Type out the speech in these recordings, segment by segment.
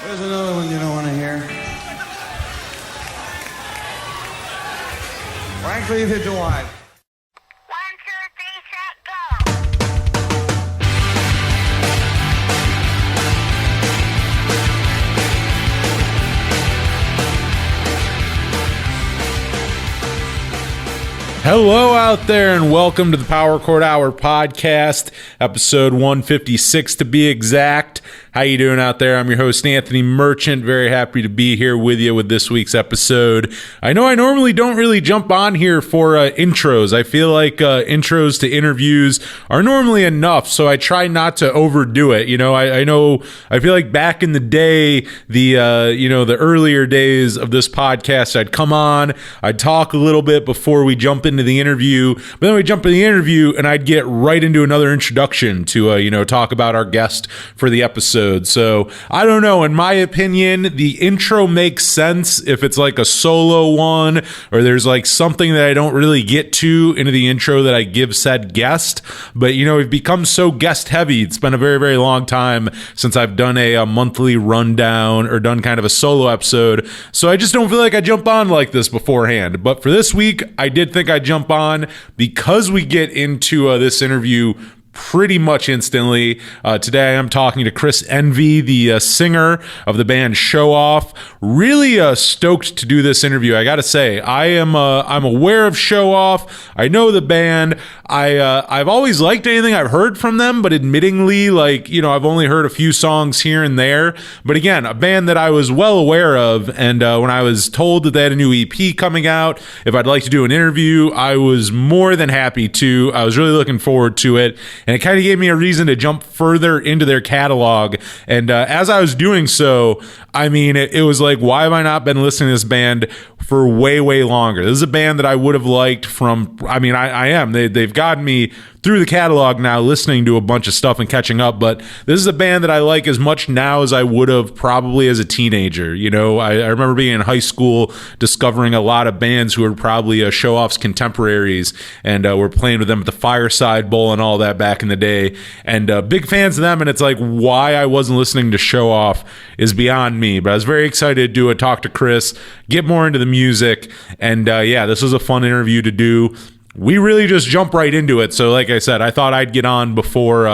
There's another one you don't want to hear. Frankly, if you do I. 1, 2, 3, set, go. Hello out there and welcome to the Power Chord Hour podcast, episode 156 to be exact. How you doing out there? I'm your host, Anthony Merchant. Very happy to be here with you with this week's episode. I know I normally don't really jump on here for intros. I feel like intros to interviews are normally enough, so I try not to overdo it. You know, I feel like back in the day, the earlier days of this podcast, I'd come on, I'd talk a little bit before we jump into the interview, but then we jump in the interview and I'd get right into another introduction to talk about our guest for the episode. So I don't know, in my opinion, the intro makes sense if it's like a solo one or there's like something that I don't really get to into the intro that I give said guest. But we've become so guest heavy. It's been a very, very long time since I've done a monthly rundown or done kind of a solo episode. So I just don't feel like I jump on like this beforehand. But for this week, I did think I'd jump on because we get into this interview pretty much instantly. Today I'm talking to Chris Envy, the singer of the band Showoff. Really stoked to do this interview. I gotta say, I'm aware of Showoff. I know the band. I've always liked anything I've heard from them, but admittingly, I've only heard a few songs here and there. But again, a band that I was well aware of, and when I was told that they had a new EP coming out, if I'd like to do an interview, I was more than happy to. I was really looking forward to it. And it kind of gave me a reason to jump further into their catalog. And as I was doing so, I mean, it was like, why have I not been listening to this band for way, way longer? This is a band that I would have liked from, I am. They've gotten me through the catalog now, listening to a bunch of stuff and catching up. But this is a band that I like as much now as I would have probably as a teenager. I remember being in high school, discovering a lot of bands who were probably Showoff's contemporaries, and we're playing with them at the Fireside Bowl and all that back in the day. And big fans of them. And it's like, why I wasn't listening to Showoff is beyond me. But I was very excited to do a talk to Chris, get more into the music. And this was a fun interview to do. We really just jump right into it. So like I said, I thought I'd get on before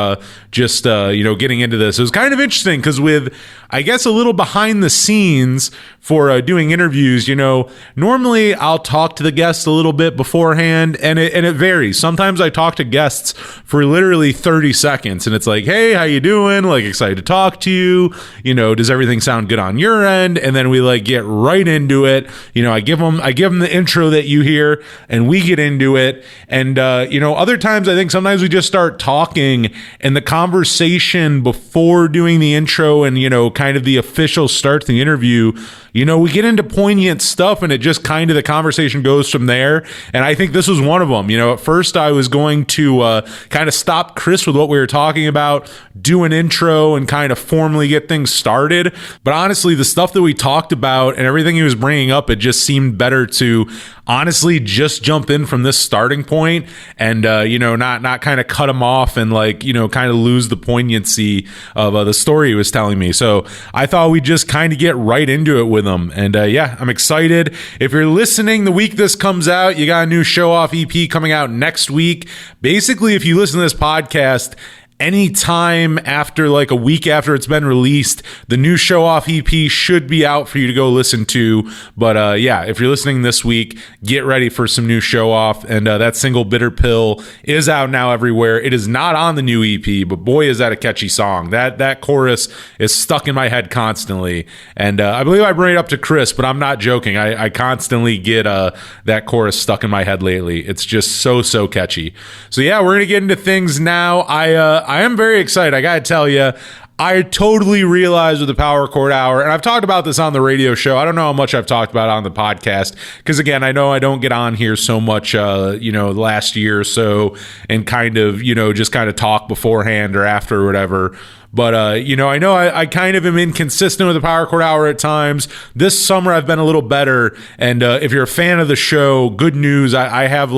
getting into this. It was kind of interesting because with, I guess, a little behind the scenes for doing interviews, normally I'll talk to the guests a little bit beforehand, and it varies. Sometimes I talk to guests for literally 30 seconds and it's like, hey, how you doing? Like, excited to talk to you. Does everything sound good on your end? And then we get right into it. I give them the intro that you hear and we get into it. And, other times I think sometimes we just start talking and the conversation before doing the intro and, kind of the official start to the interview, we get into poignant stuff and it just kind of the conversation goes from there. And I think this was one of them. At first I was going to kind of stop Chris with what we were talking about, do an intro and kind of formally get things started. But honestly, the stuff that we talked about and everything he was bringing up, it just seemed better to honestly just jump in from this starting point and, not kind of cut him off and kind of lose the poignancy of the story he was telling me. So I thought we'd just kind of get right into it with them. And I'm excited. If you're listening the week this comes out, you got a new Showoff EP coming out next week. Basically, if you listen to this podcast anytime after a week after it's been released, the new Showoff EP should be out for you to go listen to. But if you're listening this week, get ready for some new Showoff. And that single Bitter Pill is out now everywhere. It is not on the new EP, but boy, is that a catchy song. That chorus is stuck in my head constantly. And I believe I bring it up to Chris, but I'm not joking. I constantly get that chorus stuck in my head lately. It's just so catchy. So we're going to get into things now. I am very excited. I got to tell you, I totally realized with the Power Chord Hour, and I've talked about this on the radio show. I don't know how much I've talked about it on the podcast, because again, I know I don't get on here so much, the last year or so, and kind of, just kind of talk beforehand or after or whatever. But, I know I kind of am inconsistent with the Power Chord Hour at times. This summer, I've been a little better. And if you're a fan of the show, good news. I have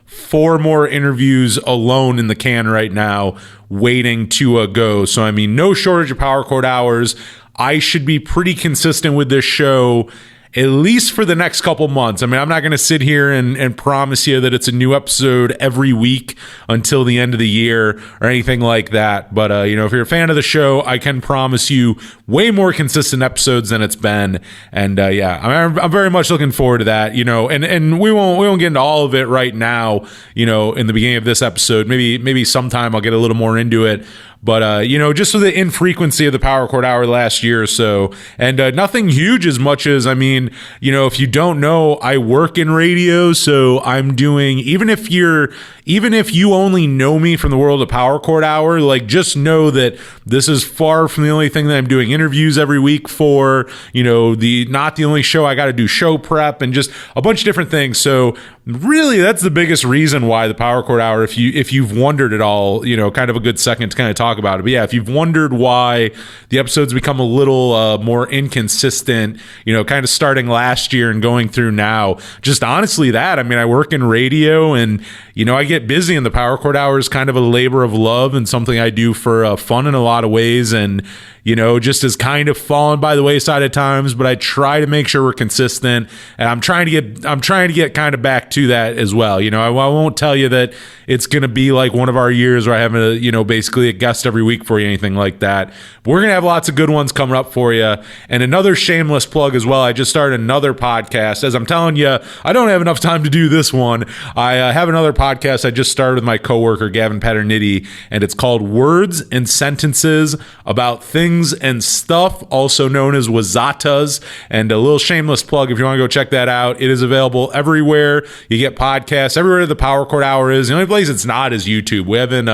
4 more interviews alone in the can right now waiting to go. So, no shortage of Power Chord Hours. I should be pretty consistent with this show at least for the next couple months. I mean, I'm not going to sit here and promise you that it's a new episode every week until the end of the year or anything like that. But, if you're a fan of the show, I can promise you way more consistent episodes than it's been. And I'm very much looking forward to that, and we won't get into all of it right now, in the beginning of this episode. Maybe sometime I'll get a little more into it. But, just for the infrequency of the Power Chord Hour last year or so, and nothing huge as much as, if you don't know, I work in radio, so I'm doing, even if you only know me from the world of Power Chord Hour, like, just know that this is far from the only thing that I'm doing interviews every week for, not the only show. I got to do show prep and just a bunch of different things. So really, that's the biggest reason why the Power Chord Hour, if you've wondered at all, kind of a good second to kind of talk about it. But yeah, if you've wondered why the episodes become a little more inconsistent, kind of starting last year and going through now, just honestly that, I work in radio and, I get busy, and the Power Chord Hour is kind of a labor of love and something I do for fun in a lot of ways. And, just has kind of fallen by the wayside at times, but I try to make sure we're consistent, and I'm trying to get kind of back to that as well. I won't tell you that it's going to be like one of our years where I have basically a guest every week for you, anything like that. But we're going to have lots of good ones coming up for you. And another shameless plug as well. I just started another podcast. As I'm telling you, I don't have enough time to do this one. I have another podcast I just started with my coworker, Gavin Paterniti, and it's called Words and Sentences About Things and Stuff, also known as Wazatas. And a little shameless plug, if you want to go check that out, it is available everywhere you get podcasts, everywhere the Power Chord Hour is. The only place it's not is YouTube. We haven't,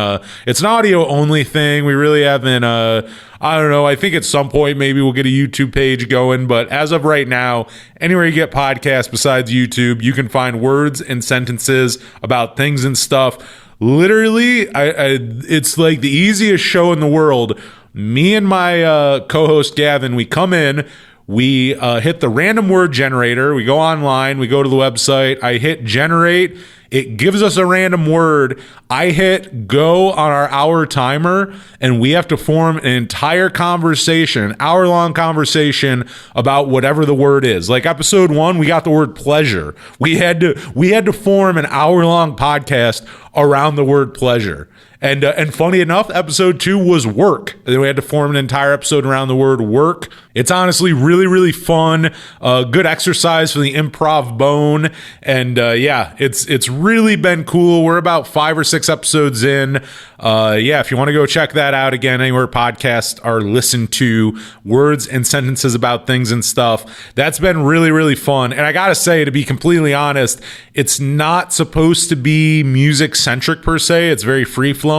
it's an audio only thing. We really haven't, I don't know. I think at some point maybe we'll get a YouTube page going, but as of right now, anywhere you get podcasts besides YouTube, you can find Words and Sentences About Things and Stuff. Literally, it's like the easiest show in the world. Me and my co-host Gavin, we come in, we hit the random word generator, we go online, we go to the website, I hit generate, it gives us a random word, I hit go on our hour timer, and we have to form an entire conversation, an hour-long conversation about whatever the word is. Like episode 1, we got the word pleasure. We had to form an hour-long podcast around the word pleasure. And funny enough, episode 2 was work. And then we had to form an entire episode around the word work. It's honestly really, really fun. Good exercise for the improv bone. And it's really been cool. We're about 5 or 6 episodes in. If you want to go check that out again, anywhere podcasts are listened to, Words and Sentences About Things and Stuff. That's been really, really fun. And I got to say, to be completely honest, it's not supposed to be music centric per se. It's very free flowing.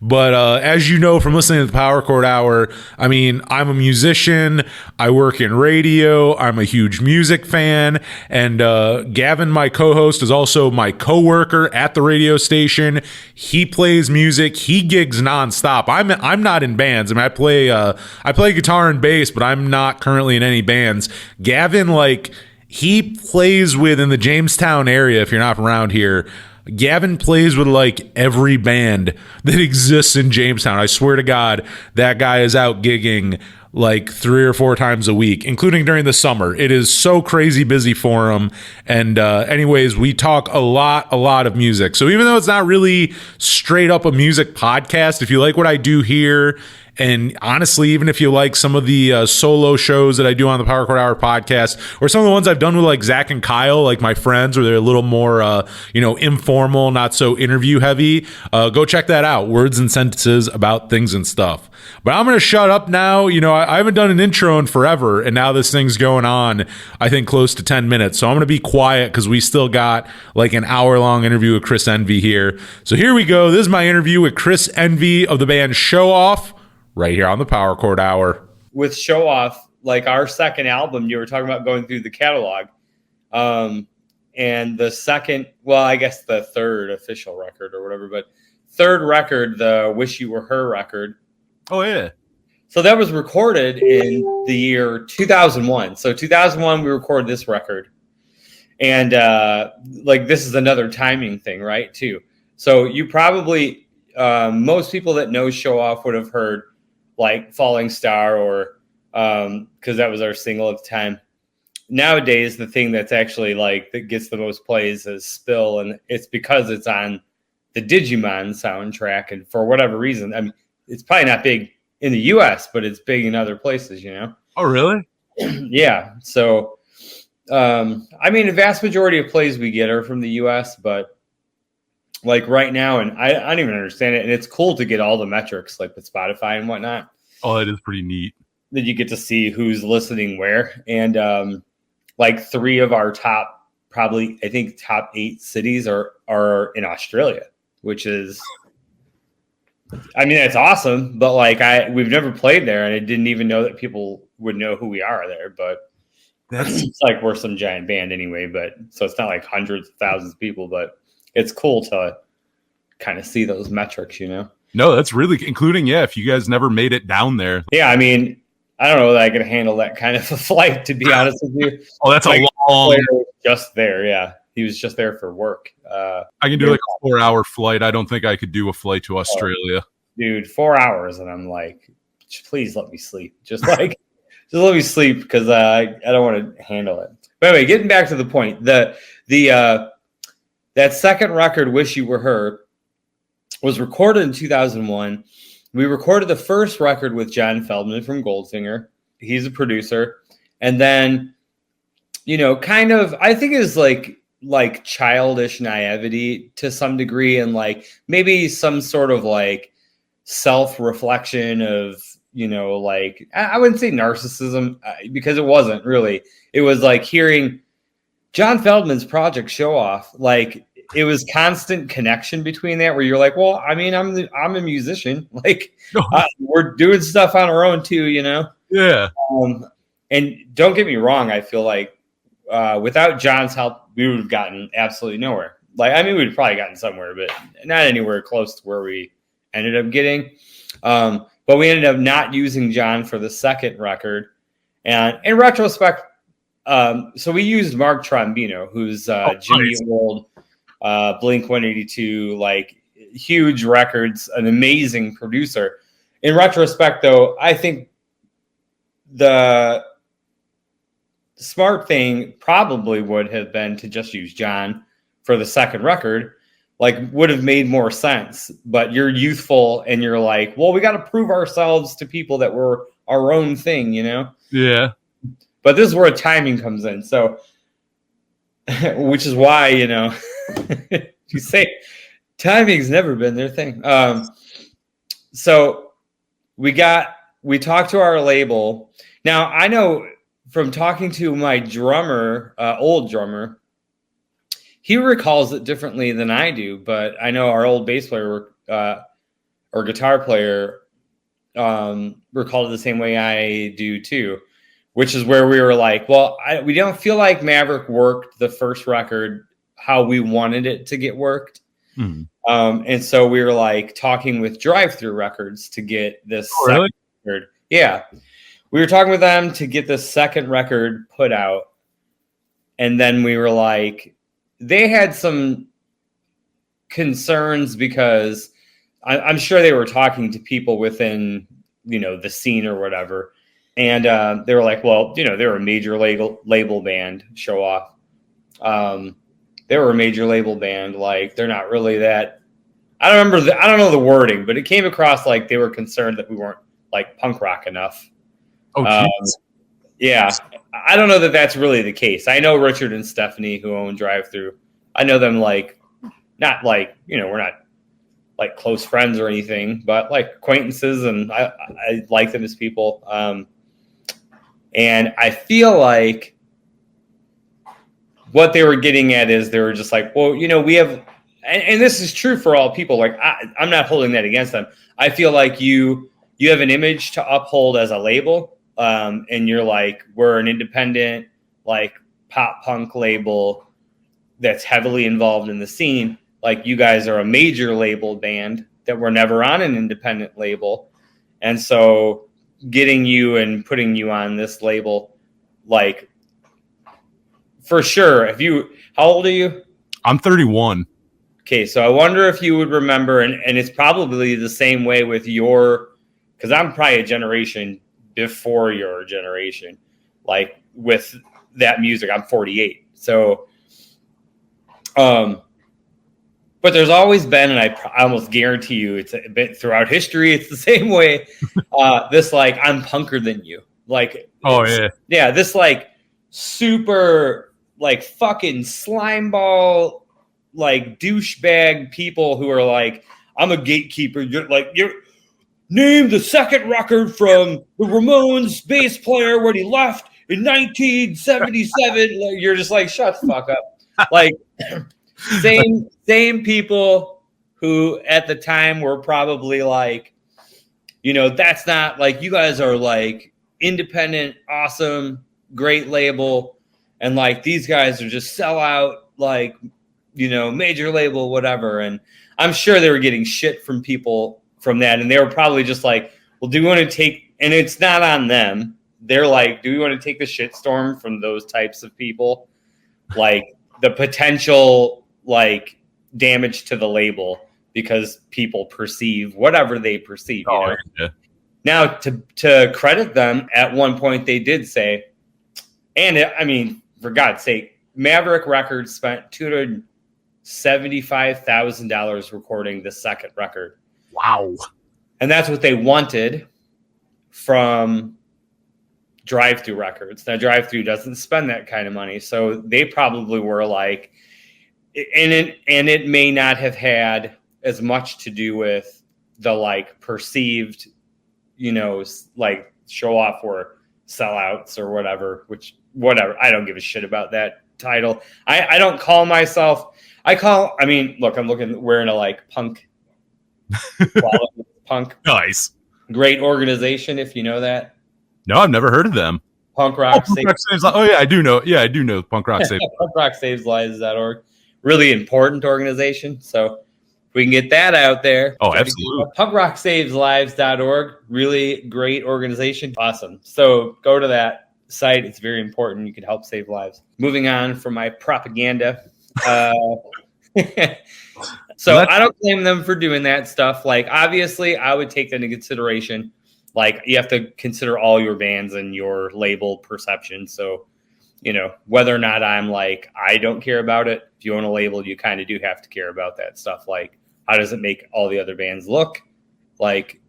But as you know from listening to the Power Chord Hour, I'm a musician. I work in radio. I'm a huge music fan. And Gavin, my co-host, is also my co-worker at the radio station. He plays music. He gigs nonstop. I'm not in bands. I play guitar and bass, but I'm not currently in any bands. Gavin, he plays with, in the Jamestown area, if you're not around here, Gavin plays with every band that exists in Jamestown. I swear to God, that guy is out gigging 3 or 4 times a week, including during the summer. It is so crazy busy for him. And anyways, we talk a lot of music. So even though it's not really straight up a music podcast, if you like what I do here, and honestly, even if you like some of the solo shows that I do on the Power Chord Hour podcast, or some of the ones I've done with Zach and Kyle, my friends, where they're a little more, informal, not so interview heavy, go check that out. Words and Sentences About Things and Stuff. But I'm going to shut up now. I haven't done an intro in forever, and now this thing's going on, I think, close to 10 minutes. So I'm going to be quiet because we still got an hour-long interview with Chris Envy here. So here we go. This is my interview with Chris Envy of the band Showoff, right here on the Power Chord Hour. With Showoff, our second album, you were talking about going through the catalog. And the second, I guess the third official record or whatever, but third record, the Wish You Were Her record. Oh, yeah. So that was recorded in the year 2001. So 2001, we recorded this record. And this is another timing thing, right, too. So you probably, most people that know Showoff would have heard Falling Star or because that was our single at the time. Nowadays, the thing that's actually like that gets the most plays is Spill, and it's because it's on the Digimon soundtrack, and for whatever reason, I mean, it's probably not big in the U.S., but it's big in other places, you know. Oh, really? Yeah. So, I mean, the vast majority of plays we get are from the U.S., but like right now, and I don't even understand it, and it's cool to get all the metrics like with Spotify and whatnot. Oh, that is pretty neat. That you get to see who's listening where, and like 3 of our top, probably I think top 8 cities are in Australia, which is, I mean, that's awesome. But like we've never played there, and I didn't even know that people would know who we are there. But it's like we're some giant band anyway. But so it's not like hundreds of thousands of people, but it's cool to kind of see those metrics, you know. No, that's really including. Yeah, if you guys never made it down there. Yeah, I mean, I don't know that I could handle that kind of a flight, to be honest with you. Oh, that's like, a long. Just there, yeah. He was just there for work. I can do like a 4-hour flight. I don't think I could do a flight to Australia. Dude, 4 hours, and I'm like, please let me sleep. Just let me sleep because I don't want to handle it. But anyway, getting back to the point, that second record, "Wish You Were Her," was recorded in 2001. We recorded the first record with John Feldmann from Goldfinger. He's a producer. And then, you know, kind of, I think it was like childish naivety to some degree, and like maybe some sort of like self-reflection of, you know, like, I wouldn't say narcissism because it wasn't really. It was like hearing John Feldmann's project Showoff, like, it was constant connection between that, where you're like, well, I mean, I'm a musician, like we're doing stuff on our own too, you know? Yeah. And don't get me wrong. I feel like without John's help, we would have gotten absolutely nowhere. Like, I mean, we'd probably gotten somewhere, but not anywhere close to where we ended up getting. But we ended up not using John for the second record. And in retrospect, so we used Mark Trombino, who's Jimmy Old, Blink 182, like huge records, an amazing producer. In retrospect, though, I think the smart thing probably would have been to just use John for the second record. Like, would have made more sense. But you're youthful and you're like, well, we got to prove ourselves to people that we're our own thing, you know? Yeah. But this is where timing comes in. So, which is why, you know, you say timing's never been their thing. So we talked to our label. Now, I know from talking to my drummer, old drummer, he recalls it differently than I do, but I know our old bass player or guitar player recalled it the same way I do too, which is where we were like, well, we don't feel like Maverick worked the first record how we wanted it to get worked. Mm-hmm. And so we were like talking with Drive-Thru Records to get this really? record. Yeah. We were talking with them to get this second record put out. And then we were like, they had some concerns because I'm sure they were talking to people within, you know, the scene or whatever. And they were like, well, you know, they were a major label band, Showoff. They were a major label band. Like, they're not really that. I don't know the wording, but it came across like they were concerned that we weren't like punk rock enough. Oh, yeah. I don't know that that's really the case. I know Richard and Stephanie, who own Drive-Thru. I know them like, not like, you know, we're not like close friends or anything, but like acquaintances, and I like them as people. And I feel like what they were getting at is they were just like, well, you know, we have, and this is true for all people. Like, I'm not holding that against them. I feel like you have an image to uphold as a label. And you're like, we're an independent, like, pop punk label that's heavily involved in the scene. Like, you guys are a major label band that were never on an independent label. And so getting you and putting you on this label, like, for sure. How old are you? I'm 31. Okay. So I wonder if you would remember, and it's probably the same way with because I'm probably a generation before your generation, like with that music. I'm 48. So, but there's always been, and I almost guarantee you it's a bit throughout history, it's the same way. This like, I'm punker than you. Like, this like super like fucking slime ball, like douchebag people who are like, I'm a gatekeeper. You're name the second record from the Ramones bass player when he left in 1977. Like, you're just like, shut the fuck up. Like, same people who at the time were probably like, that's not like, you guys are like independent, awesome, great label, and like these guys are just sell out, like, major label, whatever. And I'm sure they were getting shit from people from that, and they were probably just like, well, do we want to take, and it's not on them, they're like, do we want to take the shitstorm from those types of people, like the potential like damage to the label because people perceive whatever they perceive. Yeah. Now, to credit them, at one point they did say, and I mean, for God's sake, Maverick Records spent $275,000 recording the second record. Wow. And that's what they wanted from Drive-Thru Records. Now, Drive-Thru doesn't spend that kind of money, so they probably were like, and it may not have had as much to do with the like perceived, like Showoff or sellouts or whatever, I don't give a shit about that title. I don't call myself, look, I'm wearing a like punk, punk. Nice. Great organization, if you know that. No, I've never heard of them. Punk Rock Saves. Oh yeah, I do know. Yeah, I do know Punk Rock Saves. punkrocksaveslives.org. Really important organization. So if we can get that out there. Oh, absolutely. punkrocksaveslives.org. Really great organization. Awesome. So go to that site. It's very important. You can help save lives. Moving on from my propaganda. So I don't blame them for doing that stuff. Like, obviously, I would take that into consideration. Like, you have to consider all your bands and your label perception. So, whether or not I'm like, I don't care about it. If you own a label, you kind of do have to care about that stuff. Like, how does it make all the other bands look? Like,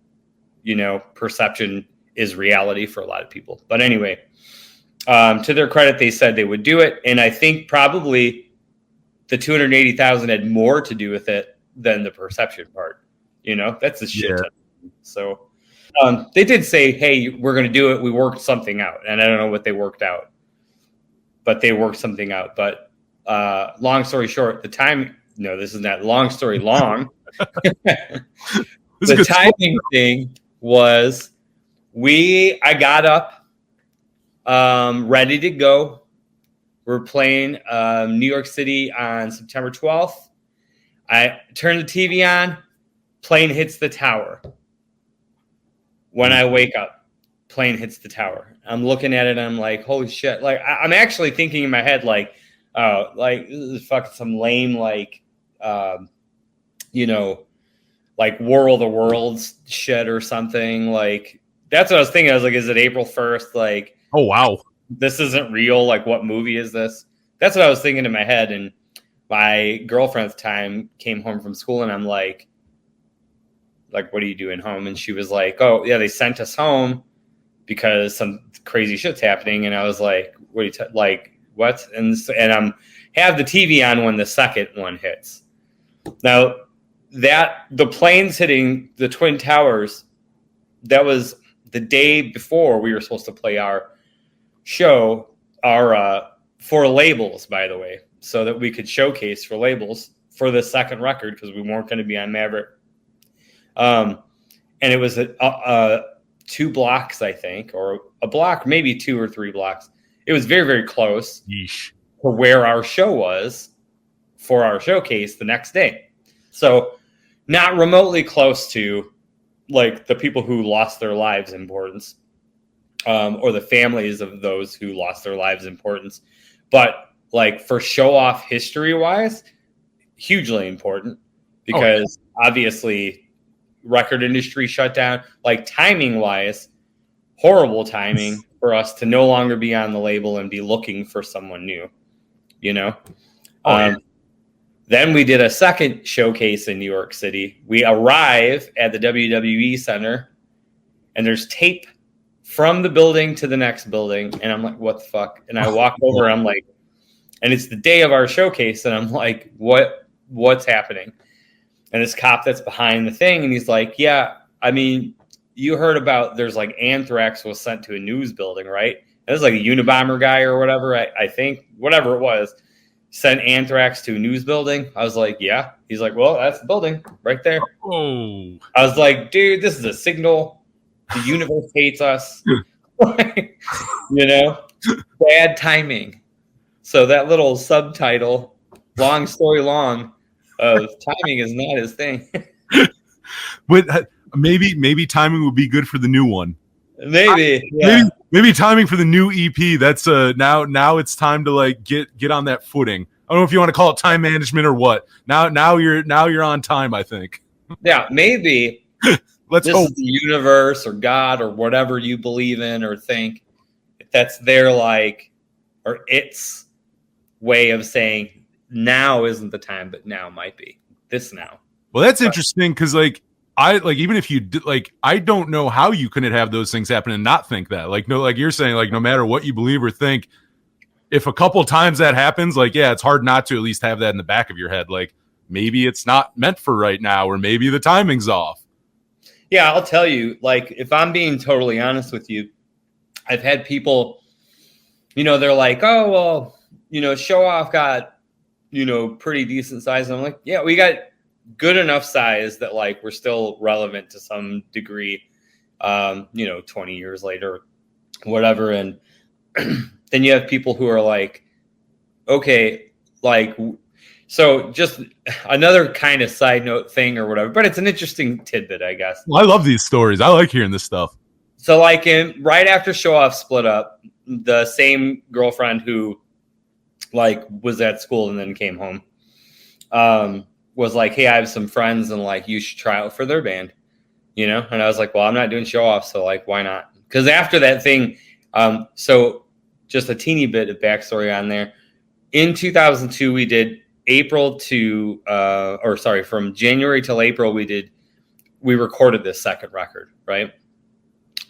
perception is reality for a lot of people. But anyway, to their credit, they said they would do it. And I think probably the $280,000 had more to do with it than the perception part. That's a shit ton. So they did say, hey, we're going to do it. We worked something out. And I don't know what they worked out, but they worked something out. But long story short, this is not long story long. The timing thing was I got up ready to go. We're playing New York City on September 12th. I turn the TV on, plane hits the tower. When I wake up, plane hits the tower. I'm looking at it and I'm like, holy shit. Like, I'm actually thinking in my head, like, oh, like, this is fucking some lame, like, like War of the Worlds shit or something. Like, that's what I was thinking. I was like, is it April 1st? Like, oh, wow. This isn't real. Like, what movie is this? That's what I was thinking in my head. And my girlfriend at the time came home from school, and I'm like, what are you doing home? And she was like, oh, yeah, they sent us home because some crazy shit's happening. And I was like, what are you what? And I'm have the TV on when the second one hits. Now, the planes hitting the Twin Towers, that was the day before we were supposed to play our show, for labels, by the way, so that we could showcase for labels for the second record, because we weren't going to be on Maverick. And it was 2 blocks, I think, or a block, maybe 2 or 3 blocks. It was very, very close Yeesh. to where our show was for our showcase the next day. So not remotely close to like the people who lost their lives importance, or the families of those who lost their lives importance. But like for Showoff history wise, hugely important, because obviously record industry shut down. Like timing wise, horrible timing for us to no longer be on the label and be looking for someone new, you know? Then we did a second showcase in New York City. We arrive at the WWE Center, and there's tape from the building to the next building. And I'm like, what the fuck? And I walk over, and I'm like, and it's the day of our showcase, and I'm like, what's happening? And this cop that's behind the thing, and he's like, yeah, I mean, you heard about there's like anthrax was sent to a news building, right? It was like a Unabomber guy or whatever, I think, whatever it was, sent anthrax to a news building. I was like, yeah. He's like, well, that's the building right there. Oh, I was like, dude, this is a signal. The universe hates us. You know, bad timing. So that little subtitle, long story long, of timing is not his thing. but maybe timing would be good for the new one. Maybe, yeah. Maybe timing for the new EP. That's now it's time to like get on that footing. I don't know if you want to call it time management or what. Now you're on time, I think. Yeah, maybe. Let's this is the universe or God or whatever you believe in or think. That's their like, or its way of saying now isn't the time, but now might be this now. Well, that's interesting because like even if you did, like, I don't know how you couldn't have those things happen and not think that. Like, no, like you're saying, like, no matter what you believe or think, if a couple times that happens, like, yeah, it's hard not to at least have that in the back of your head. Like, maybe it's not meant for right now, or maybe the timing's off. Yeah, I'll tell you, like, if I'm being totally honest with you, I've had people, you know, they're like, oh, well, you know, Showoff got, you know, pretty decent size. And I'm like, yeah, we got good enough size that like we're still relevant to some degree, you know, 20 years later, whatever. And then you have people who are like, okay, like, so just another kind of side note thing or whatever, but it's an interesting tidbit, I guess. Well, I love these stories. I like hearing this stuff. So like right after Showoff split up, the same girlfriend who like was at school and then came home, was like, hey, I have some friends and like you should try out for their band, you know? And I was like, well, I'm not doing Showoff, so like why not? Because after that thing, so just a teeny bit of backstory on there. In 2002, we did from January till April, we recorded this second record, right?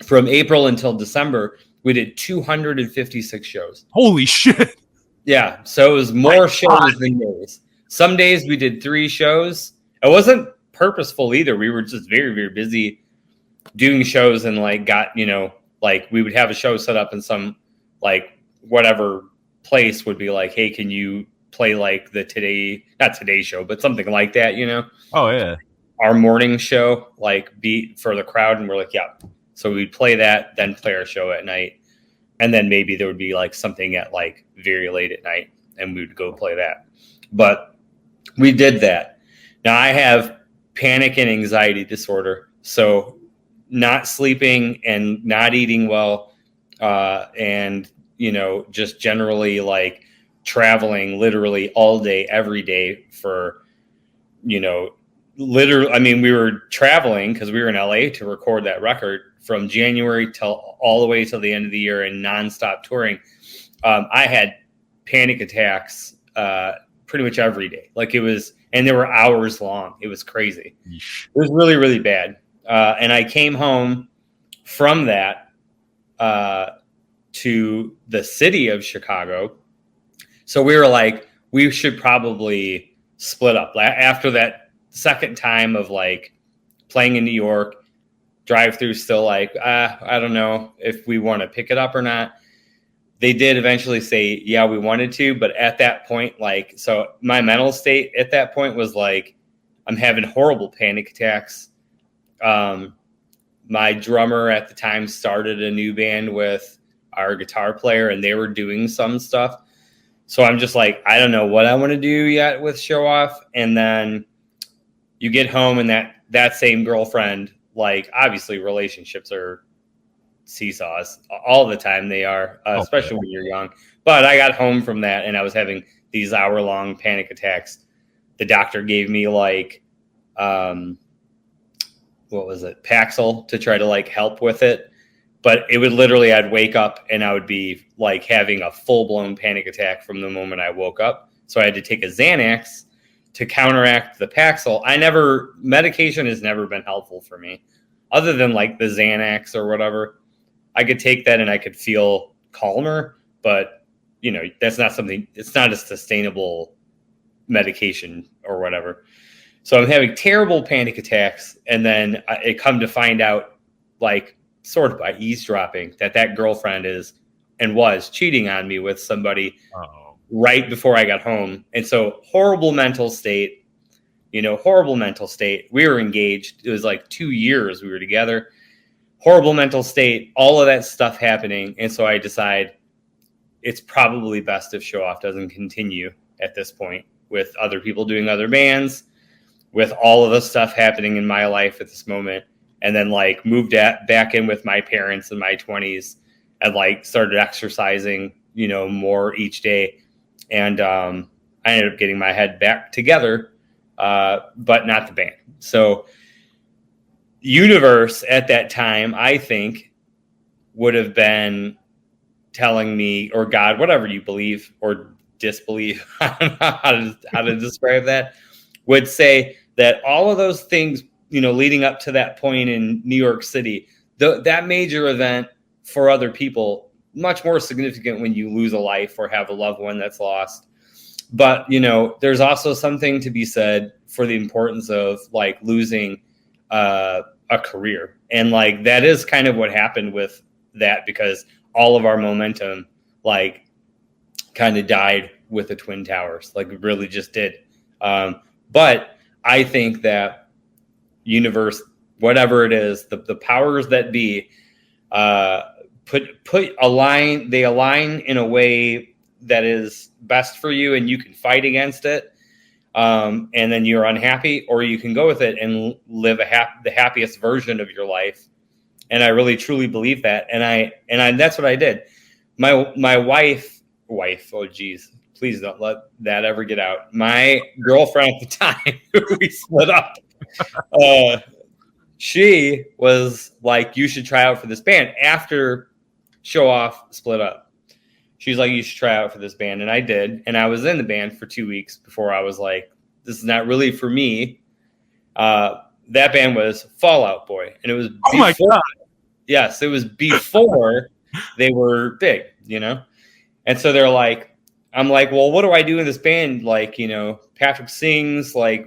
From April until December, we did 256 shows. Holy shit. Yeah, so it was more shows than days. Some days we did 3 shows. It wasn't purposeful either. We were just very, very busy doing shows and like got, you know, like we would have a show set up in some like whatever place would be like, hey, can you play like the not Today show, but something like that, you know? Oh, yeah. Our morning show, like beat for the crowd. And we're like, yeah. So we'd play that, then play our show at night. And then maybe there would be like something at like very late at night and we would go play that. But we did that. Now I have panic and anxiety disorder. So not sleeping and not eating well, and, you know, just generally like traveling literally all day, every day for, you know, literally, I mean, we were traveling because we were in LA to record that record from January till all the way till the end of the year and nonstop touring. I had panic attacks, pretty much every day. Like it was, and they were hours long. It was crazy. Yeesh. It was really, really bad. And I came home from that, to the city of Chicago. So we were like, we should probably split up after that second time of like playing in New York, drive through still like, I don't know if we want to pick it up or not. They did eventually say, yeah, we wanted to. But at that point, like, so my mental state at that point was like, I'm having horrible panic attacks. My drummer at the time started a new band with our guitar player and they were doing some stuff. So I'm just like, I don't know what I want to do yet with Showoff. And then you get home and that same girlfriend, like obviously relationships are seesaws all the time. They are, especially when you're young. But I got home from that and I was having these hour-long panic attacks. The doctor gave me like, what was it? Paxil to try to like help with it. but it would literally, I'd wake up and I would be like having a full-blown panic attack from the moment I woke up. So I had to take a Xanax to counteract the Paxil. Medication has never been helpful for me, other than like the Xanax or whatever. I could take that and I could feel calmer, but that's not something, it's not a sustainable medication or whatever. So I'm having terrible panic attacks. And then I come to find out, like sort of by eavesdropping, that girlfriend was cheating on me with somebody right before I got home. And so horrible mental state. We were engaged. It was like 2 years we were together. Horrible mental state, all of that stuff happening. And so I decide it's probably best if Showoff doesn't continue at this point, with other people doing other bands, with all of the stuff happening in my life at this moment. And then like moved back in with my parents in my 20s and like started exercising, more each day. And I ended up getting my head back together, but not the band. So universe at that time, I think, would have been telling me, or God, whatever you believe or disbelieve, I don't know how to describe that, would say that all of those things, leading up to that point in New York City, that major event for other people, much more significant when you lose a life or have a loved one that's lost. But, there's also something to be said for the importance of like losing a career. And like, that is kind of what happened with that, because all of our momentum, like, kind of died with the Twin Towers, like it really just did. But I think that universe, whatever it is, the powers that be, they align in a way that is best for you, and you can fight against it. And then you're unhappy, or you can go with it and live the happiest version of your life. And I really truly believe that. And that's what I did. My wife, oh geez, please don't let that ever get out. My girlfriend at the time, we split up. She was like, you should try out for this band after Showoff split up. She's like, you should try out for this band. And I did. And I was in the band for 2 weeks before I was like, this is not really for me. That band was Fall Out Boy. And it was before, my God. Yes, it was before they were big, And so they're like, I'm like, well, what do I do in this band? Like, Patrick sings, like,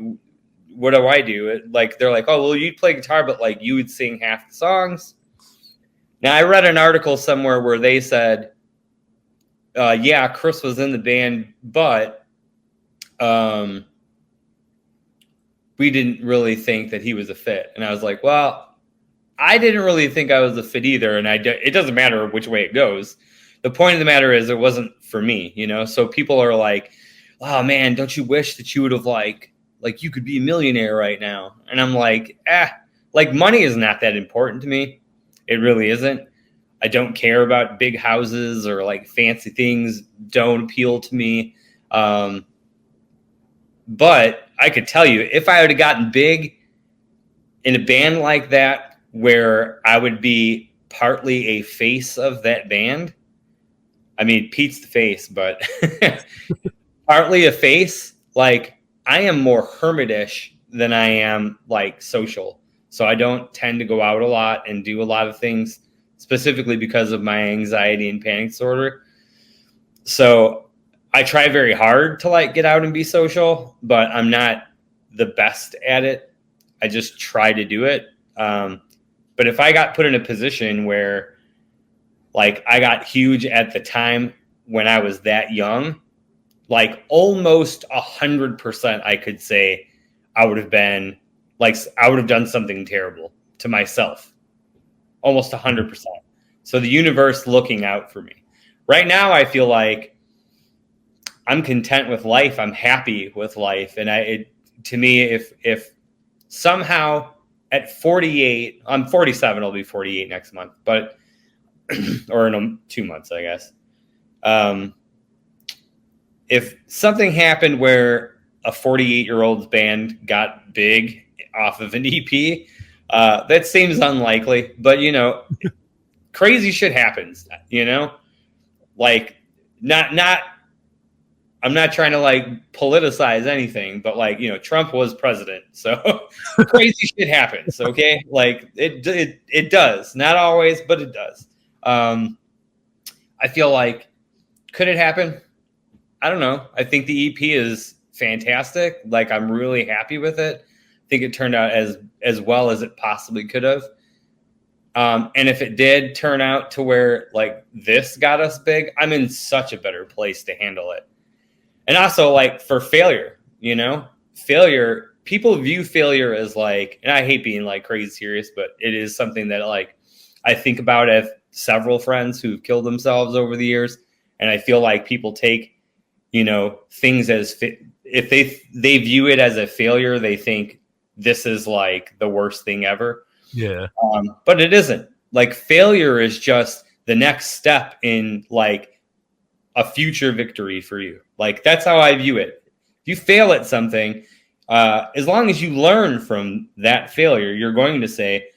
what do I do? Like, they're like, oh, well, you'd play guitar, but like you would sing half the songs. Now, I read an article somewhere where they said, yeah, Chris was in the band, but we didn't really think that he was a fit. And I was like, well, I didn't really think I was a fit either. And it doesn't matter which way it goes. The point of the matter is it wasn't for me, So people are like, oh man, don't you wish that you would have like you could be a millionaire right now? And I'm like, like money is not that important to me. It really isn't. I don't care about big houses or like fancy things. Don't appeal to me. But I could tell you, if I would have gotten big in a band like that, where I would be partly a face of that band. I mean, Pete's the face, but partly a face. Like, I am more hermitish than I am like social. So I don't tend to go out a lot and do a lot of things, specifically because of my anxiety and panic disorder. So I try very hard to like get out and be social, but I'm not the best at it. I just try to do it. But if I got put in a position where like I got huge at the time when I was that young, like almost 100%, I could say I would have been like, I would have done something terrible to myself. Almost 100%. So the universe looking out for me. Right now, I feel like I'm content with life. I'm happy with life. And to me, if somehow at 48, I'm 47, I'll be 48 next month, but, or in 2 months, I guess. If something happened where a 48-year-old's band got big off of an EP, that seems unlikely, but crazy shit happens, you know, like not I'm not trying to like politicize anything, but like, you know, Trump was president, so crazy shit happens. Okay. Like it does, not always, but it does. I feel like, could it happen? I don't know. I think the EP is fantastic. Like, I'm really happy with it. I think it turned out as well as it possibly could have. And if it did turn out to where like this got us big, I'm in such a better place to handle it. And also, like, for failure, you know, people view failure as like, and I hate being like crazy serious, but it is something that like I think about. I have several friends who've killed themselves over the years, and I feel like people take, you know, things as if they view it as a failure, they think this is like the worst thing ever. Yeah. But it isn't. Like, failure is just the next step in like a future victory for you. Like, that's how I view it. If you fail at something, as long as you learn from that failure, you're going to say,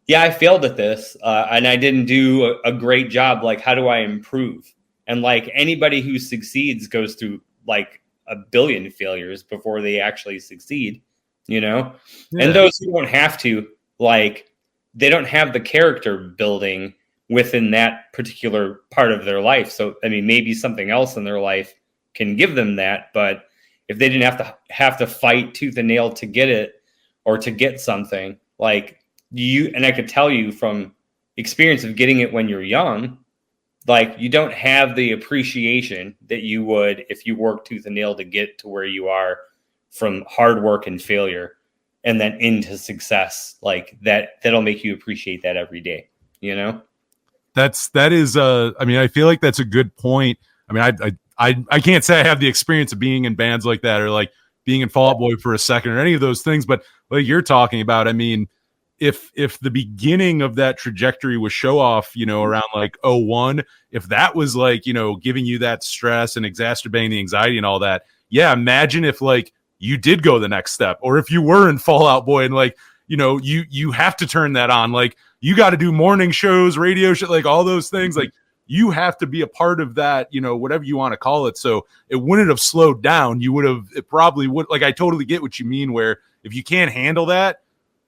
yeah, I failed at this, and I didn't do a great job. Like, how do I improve? And like, anybody who succeeds goes through like a billion failures before they actually succeed, you know? Yeah. And those who don't have to, like, they don't have the character building within that particular part of their life. So, I mean, maybe something else in their life can give them that, but if they didn't have to fight tooth and nail to get it or to get something, like, and I could tell you from experience of getting it when you're young, like, you don't have the appreciation that you would if you work tooth and nail to get to where you are from hard work and failure and then into success. Like, that'll make you appreciate that every day, you know? That is I mean, I feel like that's a good point. I mean, I can't say I have the experience of being in bands like that or like being in Fall Out Boy for a second or any of those things, but like you're talking about, I mean, if the beginning of that trajectory was Showoff, you know, around like 01, if that was like, you know, giving you that stress and exacerbating the anxiety and all that, yeah, imagine if like you did go the next step, or if you were in Fall Out Boy and like, you know, you have to turn that on, like you got to do morning shows, radio shit, like all those things, like you have to be a part of that, you know, whatever you want to call it. So it wouldn't have slowed down. It probably would. Like, I totally get what you mean, where if you can't handle that,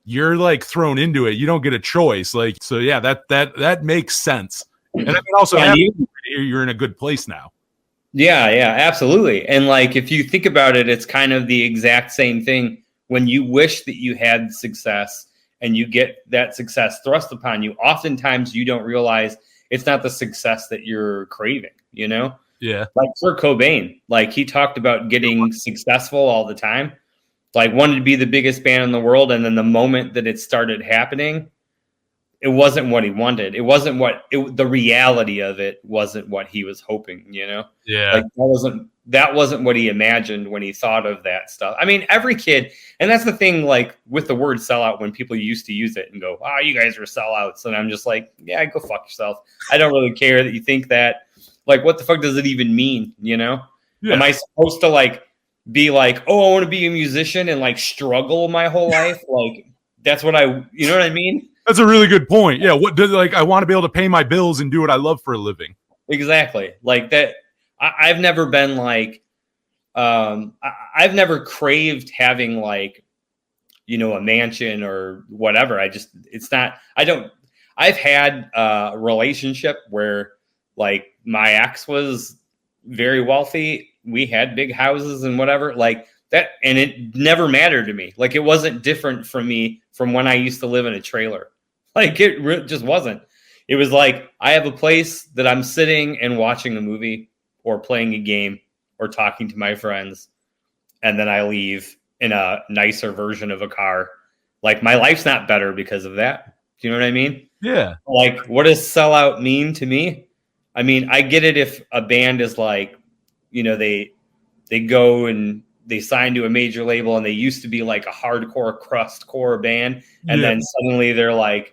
you're like thrown into it. You don't get a choice. Like, so yeah, that makes sense. And I mean, also you're in a good place now. Yeah, absolutely. And like, if you think about it, it's kind of the exact same thing when you wish that you had success and you get that success thrust upon you. Oftentimes you don't realize it's not the success that you're craving, you know? Yeah. Like Kurt Cobain, like he talked about getting successful all the time, like wanted to be the biggest band in the world. And then the moment that it started happening, it wasn't what he wanted. It wasn't the reality of it wasn't what he was hoping, you know? Yeah. Like that wasn't what he imagined when he thought of that stuff. I mean, every kid, and that's the thing, like with the word sellout, when people used to use it and go, "Oh, you guys are sellouts." And I'm just like, yeah, go fuck yourself. I don't really care that you think that. Like, what the fuck does it even mean? You know? Yeah. Am I supposed to like be like, oh, I want to be a musician and like struggle my whole life? Like, that's what you know what I mean? That's a really good point. Yeah. I want to be able to pay my bills and do what I love for a living. Exactly. Like that. I've never been like, I've never craved having like, you know, a mansion or whatever. I've had a relationship where like my ex was very wealthy. We had big houses and whatever like that. And it never mattered to me. Like, it wasn't different from me from when I used to live in a trailer. Like, it just wasn't. It was like, I have a place that I'm sitting and watching a movie or playing a game or talking to my friends, and then I leave in a nicer version of a car. Like, my life's not better because of that. Do you know what I mean? Yeah. Like, what does sellout mean to me? I mean, I get it if a band is like, you know, they go and they sign to a major label and they used to be like a hardcore crustcore band, and then suddenly they're like,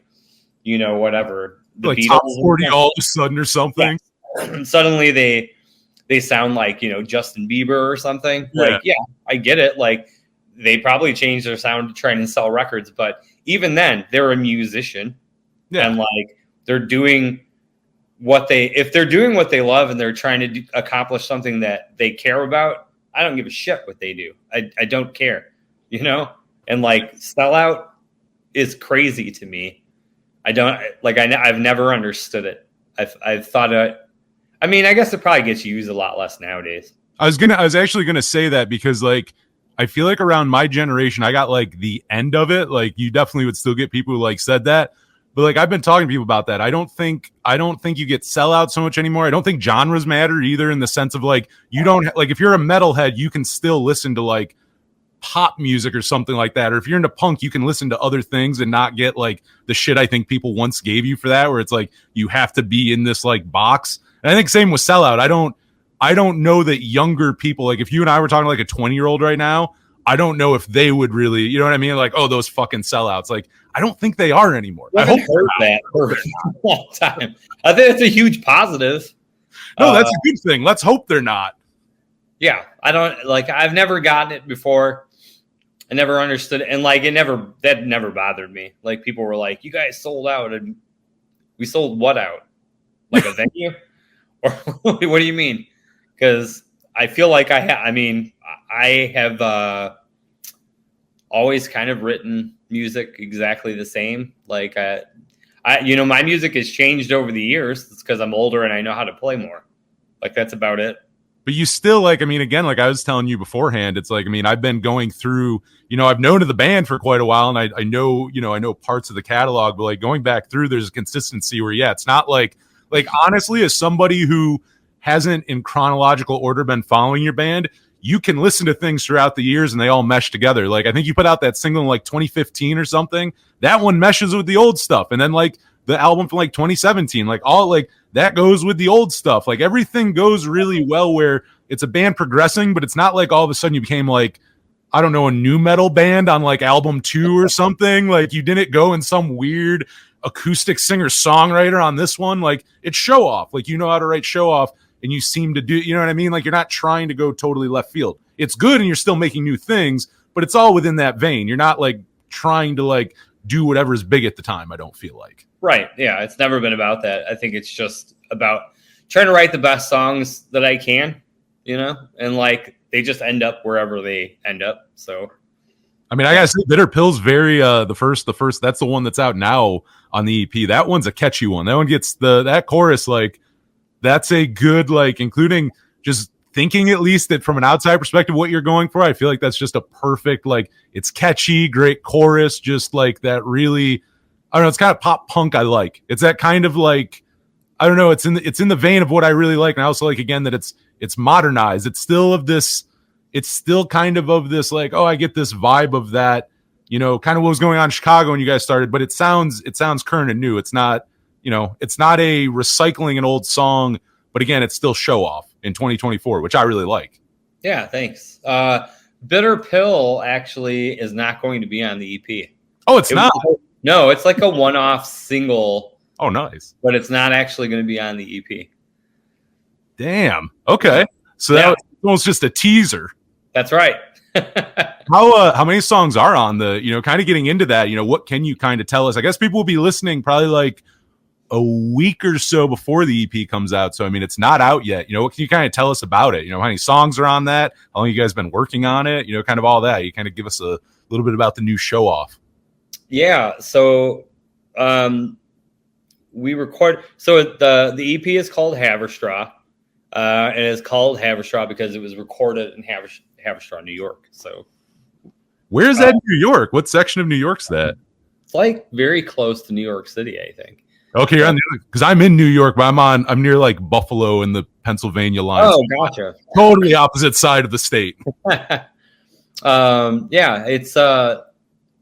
you know, whatever, the like Beatles, top 40 all of a sudden or something. Yeah. Suddenly they sound like, you know, Justin Bieber or something. Yeah. Like, yeah, I get it. Like, they probably changed their sound to try and sell records, but even then, they're a musician. Yeah. And like, they're doing if they're doing what they love and they're trying to accomplish something that they care about, I don't give a shit what they do. I don't care, you know? And like sellout is crazy to me. I've never understood it. I've thought I mean, I guess it probably gets used a lot less nowadays. I was actually gonna say that because like I feel like around my generation, I got like the end of it. Like you definitely would still get people who like said that. But like I've been talking to people about that. I don't think you get sellout so much anymore. I don't think genres matter either in the sense of like you don't like if you're a metalhead, you can still listen to like pop music or something like that. Or if you're into punk, you can listen to other things and not get like the shit I think people once gave you for that, where it's like you have to be in this like box. And I think same with sellout. I don't know that younger people, like if you and I were talking to like a 20-year-old right now, I don't know if they would really, you know what I mean? Like, oh, those fucking sellouts. Like, I don't think they are anymore. I hope heard that for a long time. I think it's a huge positive. No, that's a good thing. Let's hope they're not. Yeah, I've never gotten it before. I never understood it. And like, that never bothered me. Like people were like, you guys sold out. And we sold what out? Like a venue? Or what do you mean? Because I feel like I have always kind of written music exactly the same. Like my music has changed over the years. It's because I'm older and I know how to play more. Like that's about it. But you still like, I mean, again, like I was telling you beforehand, it's like, I mean, I've been going through, I've known of the band for quite a while and I know parts of the catalog, but like going back through, there's a consistency where, yeah, it's not like honestly, as somebody who hasn't in chronological order been following your band, you can listen to things throughout the years and they all mesh together. Like, I think you put out that single in like 2015 or something. That one meshes with the old stuff. And then like the album from like 2017, like all like that goes with the old stuff. Like everything goes really well where it's a band progressing, but it's not like all of a sudden you became like, I don't know, a new metal band on like album 2 or something. Like you didn't go in some weird acoustic singer songwriter on this one. Like it's Showoff. Like you know how to write Showoff and you seem to do, you know what I mean? Like you're not trying to go totally left field. It's good and you're still making new things, but it's all within that vein. You're not like trying to like do whatever's big at the time, I don't feel like. Right. Yeah. It's never been about that. I think it's just about trying to write the best songs that I can, and like they just end up wherever they end up. So, I mean, I gotta say, Bitter Pill's very the first. That's the one that's out now on the EP. That one's a catchy one. That one gets that chorus like that's a good like, including just thinking at least that from an outside perspective, what you're going for. I feel like that's just a perfect like it's catchy, great chorus, just like that really. I don't know. It's kind of pop punk. I like. It's that kind of like, I don't know. It's in the vein of what I really like. And I also like again that it's modernized. It's still kind of this like, oh, I get this vibe of that, kind of what was going on in Chicago when you guys started, but it sounds current and new. It's not, it's not a recycling an old song, but again, it's still Showoff in 2024, which I really like. Yeah. Thanks. Bitter Pill actually is not going to be on the EP. Oh, it's not. No, it's like a one-off single. Oh, nice. But it's not actually going to be on the EP. Damn. Okay. So that was almost just a teaser. That's right. How many songs are on the, kind of getting into that, what can you kind of tell us? I guess people will be listening probably like a week or so before the EP comes out. So, I mean, it's not out yet. What can you kind of tell us about it? How many songs are on that? How long you guys been working on it? Kind of all that. You kind of give us a little bit about the new Showoff. Yeah, so we record. So the EP is called Haverstraw, and it's called Haverstraw because it was recorded in Haverstraw, New York. So, where is that in New York? What section of New York's that? It's like very close to New York City, I think. Okay, you're on because I'm in New York, but I'm near like Buffalo in the Pennsylvania line. Oh, gotcha. Totally opposite side of the state. Yeah,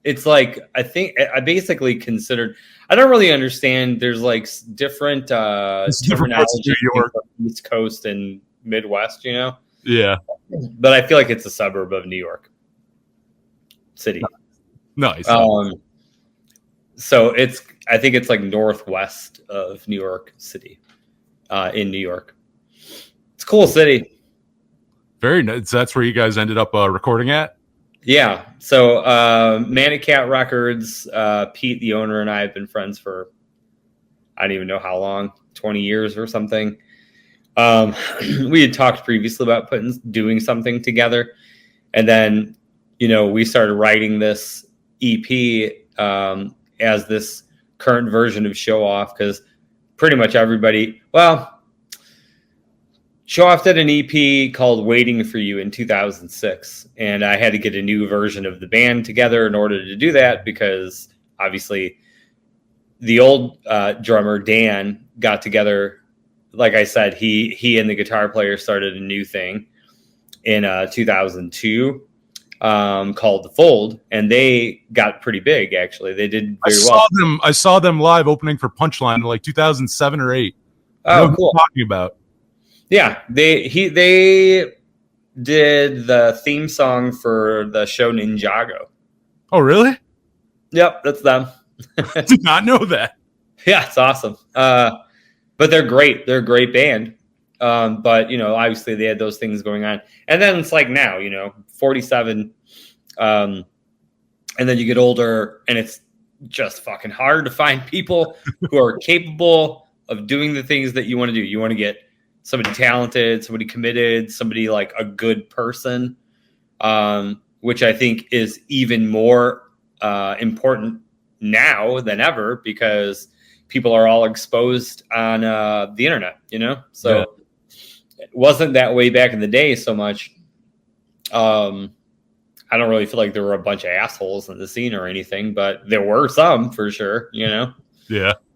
it's like I think I basically considered. I don't really understand. There's like different terminology New York, East Coast and Midwest. Yeah, but I feel like it's a suburb of New York City. Nice. So I think it's like northwest of New York City, in New York. It's a cool city. Very nice. That's where you guys ended up recording at? Yeah. So Manic Cat Records, Pete, the owner, and I have been friends for, I don't even know how long, 20 years or something. We had talked previously about doing something together. And then, we started writing this EP as this current version of Showoff, because pretty much everybody, Showoff did an EP called Waiting for You in 2006. And I had to get a new version of the band together in order to do that, because obviously the old drummer, Dan, got together. Like I said, he and the guitar player started a new thing in 2002 called The Fold, and they got pretty big. Actually, they did very well. I saw them live opening for Punchline in like 2007 or 8. Oh, cool. Talking about. Yeah, they did the theme song for the show Ninjago. Oh, really? Yep, that's them. I did not know that. Yeah, it's awesome. But they're great. They're a great band. But, obviously they had those things going on. And then it's like now, 47. And then you get older, and it's just fucking hard to find people who are capable of doing the things that you want to do. You want to get somebody talented, somebody committed, somebody like a good person, which I think is even more important now than ever, because people are all exposed on the internet, So yeah. It wasn't that way back in the day so much. I don't really feel like there were a bunch of assholes in the scene or anything, but there were some for sure, Yeah.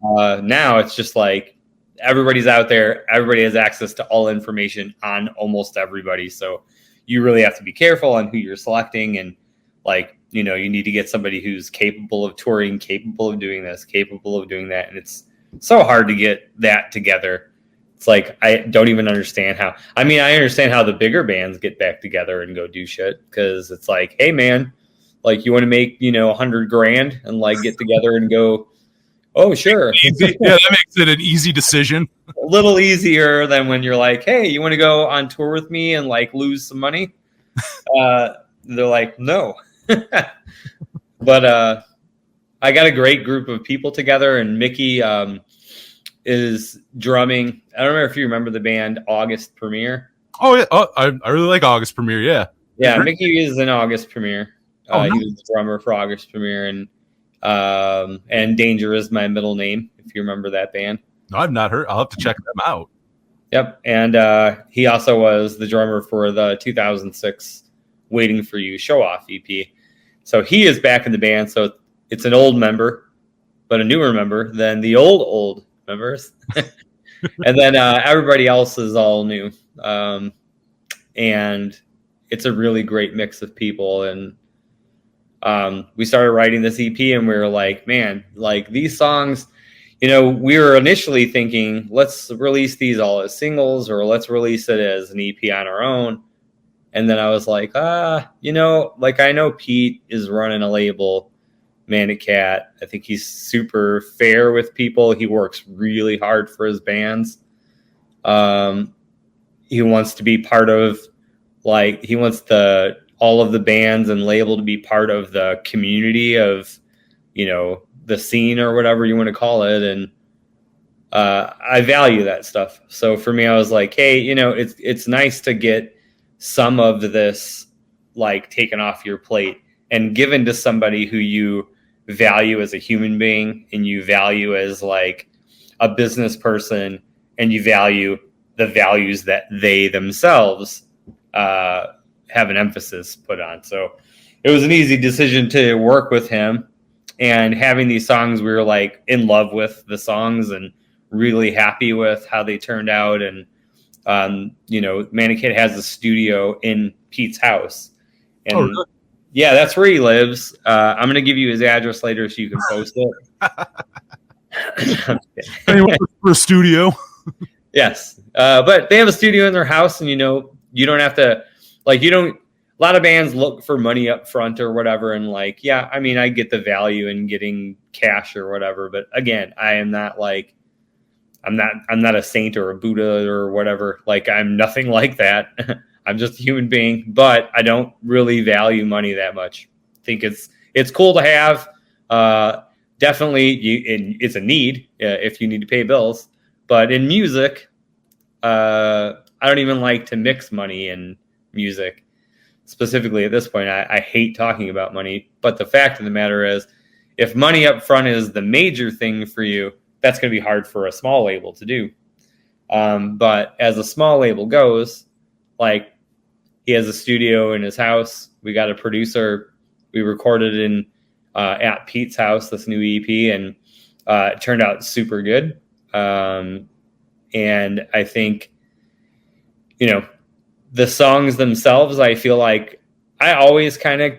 Now it's just like everybody's out there. Everybody has access to all information on almost everybody. So you really have to be careful on who you're selecting, and you need to get somebody who's capable of touring, capable of doing this, capable of doing that. And it's so hard to get that together. It's like, I don't even understand how. I understand how the bigger bands get back together and go do shit, because it's like, hey man, you want to make, $100,000 and get together and go, oh, sure. Easy. Yeah, that makes it an easy decision. A little easier than when you're like, hey, you want to go on tour with me and lose some money? They're like, no. But I got a great group of people together, and Mickey is drumming. I don't remember if you remember the band August Premiere. Oh yeah, I really like August Premiere. Yeah, Mickey is in August Premiere. Nice. He was the drummer for August Premiere, and Danger is my middle name, if you remember that band. No, I've not heard. I'll have to check them out. Yep, and he also was the drummer for the 2006 Waiting for You Showoff EP. So he is back in the band. So it's an old member, but a newer member than the old members. And then everybody else is all new. And it's a really great mix of people. And we started writing this EP, and we were like, man, these songs, we were initially thinking, let's release these all as singles, or let's release it as an EP on our own. And then I was like, I know Pete is running a label, Manic Cat. I think he's super fair with people. He works really hard for his bands. He wants to be part of, he wants all of the bands and label to be part of the community of, the scene or whatever you want to call it. And I value that stuff. So for me, I was like, hey, it's nice to get some of this taken off your plate and given to somebody who you value as a human being, and you value as a business person, and you value the values that they themselves have an emphasis put on. So it was an easy decision to work with him, and having these songs, we were in love with the songs and really happy with how they turned out. And Manic Cat has a studio in Pete's house. And really? Yeah, that's where he lives. I'm going to give you his address later so you can post it. Anyone for a studio? Yes. But they have a studio in their house, and, you don't have to, a lot of bands look for money up front or whatever. And I get the value in getting cash or whatever. But again, I am not I'm not a saint or a Buddha or whatever. I'm nothing like that. I'm just a human being, but I don't really value money that much. I think it's cool to have, definitely it's a need if you need to pay bills. But in music, I don't even like to mix money and music. Specifically at this point, I hate talking about money. But the fact of the matter is, if money up front is the major thing for you, that's going to be hard for a small label to do. But as a small label goes, like he has a studio in his house. We got a producer. We recorded in at Pete's house, this new EP, and it turned out super good. And I think, the songs themselves, I feel like I always kind of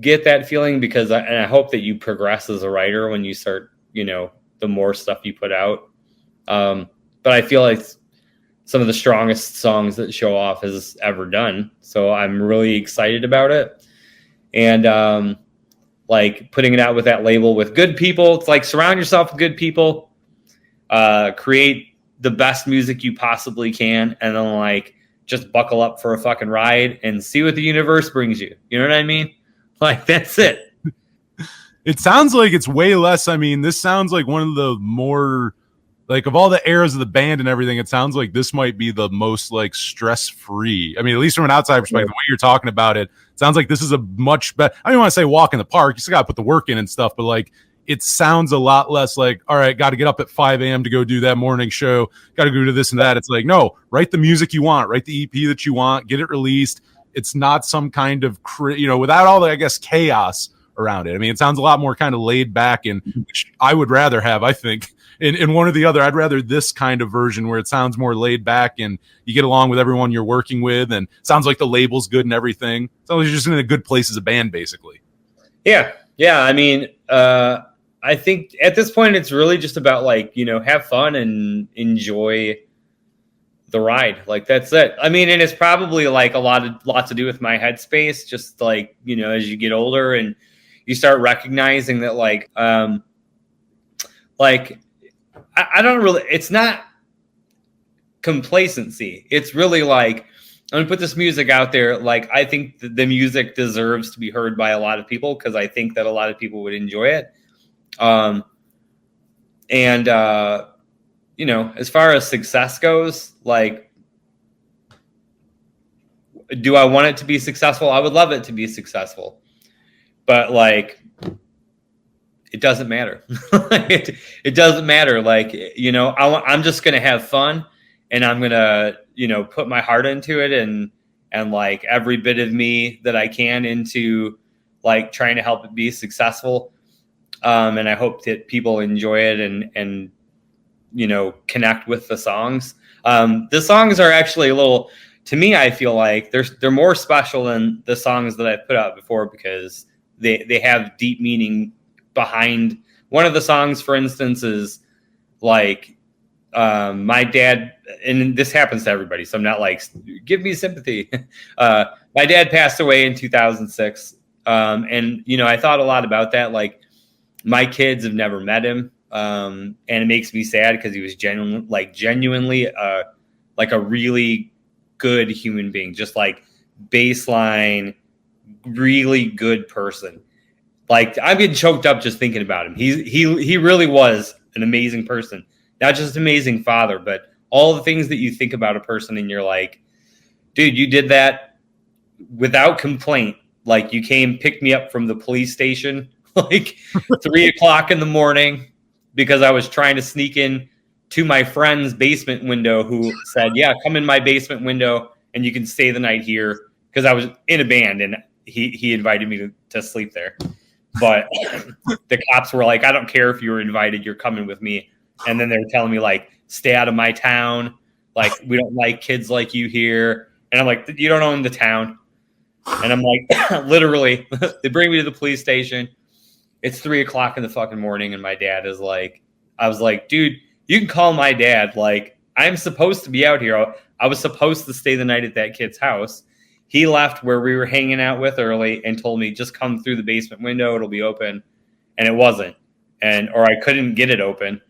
get that feeling because I hope that you progress as a writer when you start, the more stuff you put out. But I feel like some of the strongest songs that Showoff has ever done. So I'm really excited about it. And like putting it out with that label with good people. It's like surround yourself with good people, create the best music you possibly can, and then like just buckle up for a fucking ride and see what the universe brings you. You know what I mean? Like, that's it. It sounds like it's way less. I mean, this sounds like one of the more, like, of all the eras of the band and everything, it sounds like this might be the most, like, stress-free. I mean, at least from an outside perspective, the way you're talking about it, sounds like this is a much better, I don't want to say walk in the park. You still got to put the work in and stuff, but, like, it sounds a lot less like, all right, got to get up at 5 a.m. to go do that morning show, got to go do this and that. It's like, no, write the music you want, write the EP that you want, get it released. It's not some kind of, without all the, I guess, chaos around it. I mean, it sounds a lot more kind of laid back, and which I would rather have, I think, in one or the other. I'd rather this kind of version where it sounds more laid back and you get along with everyone you're working with, and sounds like the label's good and everything. So you're just in a good place as a band, basically. Yeah. I mean, I think at this point it's really just about like, have fun and enjoy the ride. Like, that's it. I mean, and it's probably like a lot to do with my headspace, just like, as you get older and you start recognizing that like I don't really, it's not complacency. It's really like, I'm going to put this music out there. Like, I think the music deserves to be heard by a lot of people because I think that a lot of people would enjoy it. As far as success goes, like, do I want it to be successful? I would love it to be successful, but like, it doesn't matter. It doesn't matter. Like, I'm just going to have fun, and I'm going to, put my heart into it and like every bit of me that I can into like trying to help it be successful. And I hope that people enjoy it and connect with the songs. The songs are actually a little, to me, I feel like they're more special than the songs that I've put out before because they have deep meaning behind. One of the songs, for instance, is like my dad, and this happens to everybody, so I'm not like, give me sympathy. My dad passed away in 2006. And, I thought a lot about that. Like, my kids have never met him. And it makes me sad because he was genuinely like a really good human being, just like baseline, really good person. Like, I'm getting choked up just thinking about him. He really was an amazing person, not just an amazing father, but all the things that you think about a person and you're like, dude, you did that without complaint. Like, you came, picked me up from the police station, like 3:00 in the morning because I was trying to sneak in to my friend's basement window who said, yeah, come in my basement window and you can stay the night here. Cause I was in a band and he invited me to sleep there. But the cops were like, I don't care if you were invited, you're coming with me. And then they were telling me like, stay out of my town. Like, we don't like kids like you here. And I'm like, you don't own the town. And I'm like, literally, they bring me to the police station. It's 3:00 in the fucking morning. And my dad is like, I was like, dude, you can call my dad. Like, I'm supposed to be out here. I was supposed to stay the night at that kid's house. He left where we were hanging out with early and told me, just come through the basement window. It'll be open. And it wasn't. Or I couldn't get it open.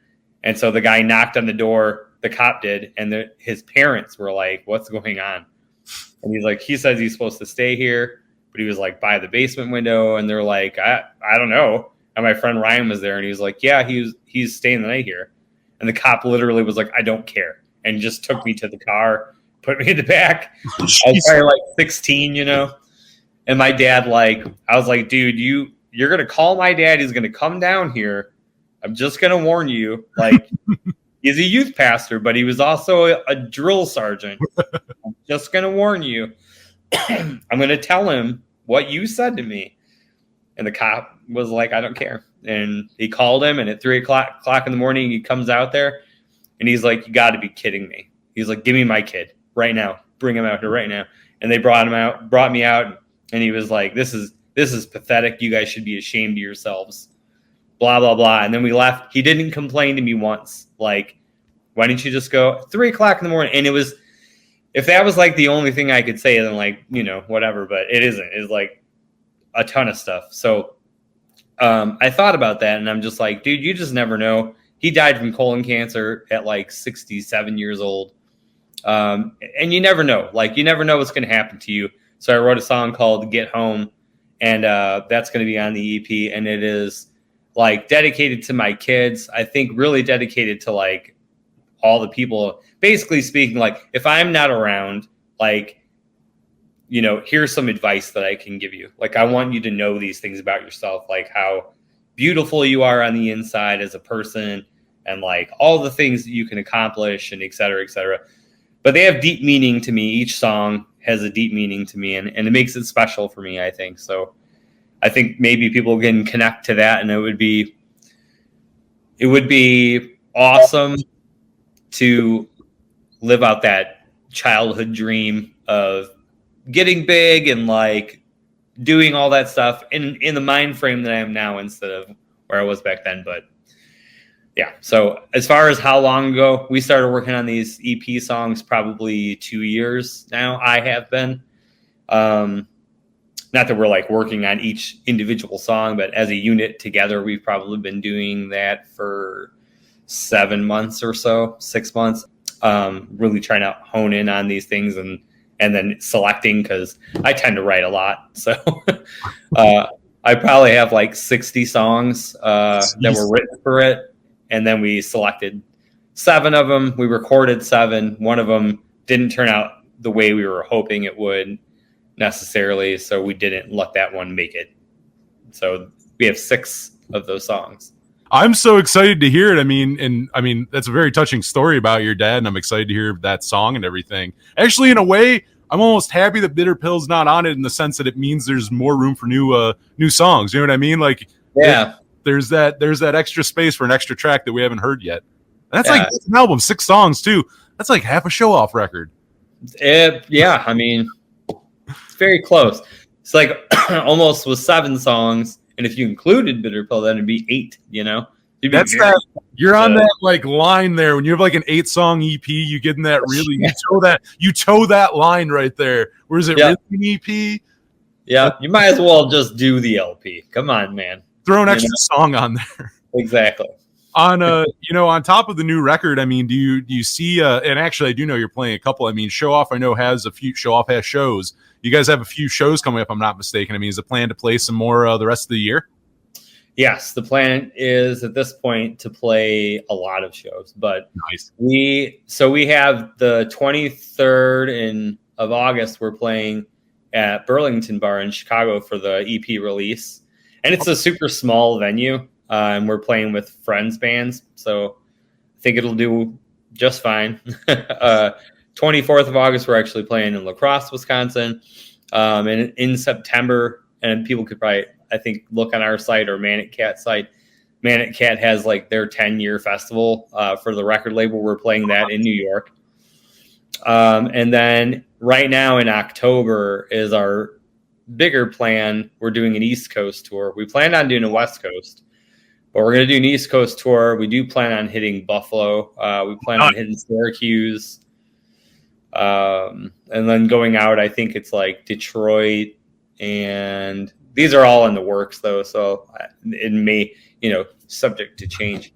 And so the guy knocked on the door, the cop did. And his parents were like, what's going on? And he's like, he says he's supposed to stay here, but he was like by the basement window. And they're like, I don't know. And my friend Ryan was there, and he was like, yeah, he's staying the night here. And the cop literally was like, I don't care. And just took me to the car, put me in the back. I was probably like 16, And my dad, I was like, dude, you're going to call my dad. He's going to come down here. I'm just going to warn you. He's a youth pastor, but he was also a drill sergeant. I'm just going to warn you. I'm going to tell him what you said to me. And the cop was like, I don't care. And he called him, and at 3 o'clock in the morning, he comes out there, and he's like, you got to be kidding me. He's like, give me my kid right now. Bring him out here right now. And they brought me out, and he was like, this is pathetic. You guys should be ashamed of yourselves. Blah, blah, blah. And then we left. He didn't complain to me once. Why didn't you just go 3 o'clock in the morning? And it was, if that was the only thing I could say, then whatever, but it isn't. It's a ton of stuff. So I thought about that, and I'm just like, dude, you just never know. He died from colon cancer at 67 years old. And you never know. You never know what's going to happen to you. So I wrote a song called Get Home, and that's going to be on the EP, and it is dedicated to my kids. I think really dedicated to all the people, basically speaking, if I'm not around, here's some advice that I can give you. I want you to know these things about yourself, how beautiful you are on the inside as a person, and all the things that you can accomplish, and et cetera, et cetera. But they have deep meaning to me. Each song has a deep meaning to me, and it makes it special for me, I think. So I think maybe people can connect to that, and it would be awesome to live out that childhood dream of getting big and doing all that stuff in the mind frame that I am now instead of where I was back then. But yeah, so as far as how long ago we started working on these EP songs, probably 2 years now. I have been, not that we're working on each individual song, but as a unit together, we've probably been doing that for 7 months or so, 6 months, really trying to hone in on these things and then selecting, because I tend to write a lot. So I probably have 60 songs that were written for it. And then we selected 7 of them. We recorded 7. One of them didn't turn out the way we were hoping it would necessarily, so we didn't let that one make it. So we have 6 of those songs. I'm so excited to hear it. I mean, that's a very touching story about your dad, and I'm excited to hear that song and everything. Actually, in a way, I'm almost happy that Bitter Pill's not on it, in the sense that it means there's more room for new songs. You know what I mean? Yeah. There's that extra space for an extra track that we haven't heard yet. And that's that's an album, 6 songs too. That's half a Showoff record. Yeah, I mean, it's very close. It's almost with 7 songs, and if you included Bitter Pill, then it'd be 8. That's that. You're on that line there when you have an 8-song EP. You get in that really you toe that line right there. Or is it really an EP? Yeah, you might as well just do the LP. Come on, man. Throw an extra song on there. Exactly. On on top of the new record, I mean, do you see and actually I do know you're playing a couple. I mean, Showoff I know has a few. Showoff has shows. You guys have a few shows coming up, I'm not mistaken. I mean, is the plan to play some more the rest of the year? Yes, the plan is at this point to play a lot of shows, but nice. We have the 23rd of August. We're playing at Burlington Bar in Chicago for the EP release. And it's a super small venue, and we're playing with friends bands, so I think it'll do just fine. 24th of August, we're actually playing in La Crosse, Wisconsin, and in September, and people could probably, I think, look on our site or Manic Cat site. Manic Cat has their 10-year festival for the record label. We're playing that in New York. And then right now in October is our bigger plan. We're doing an East Coast tour. We planned on doing a West Coast, but we're going to do an East Coast tour. We do plan on hitting Buffalo. We plan on hitting Syracuse. And then going out, I think it's Detroit, and these are all in the works though. So it may, subject to change,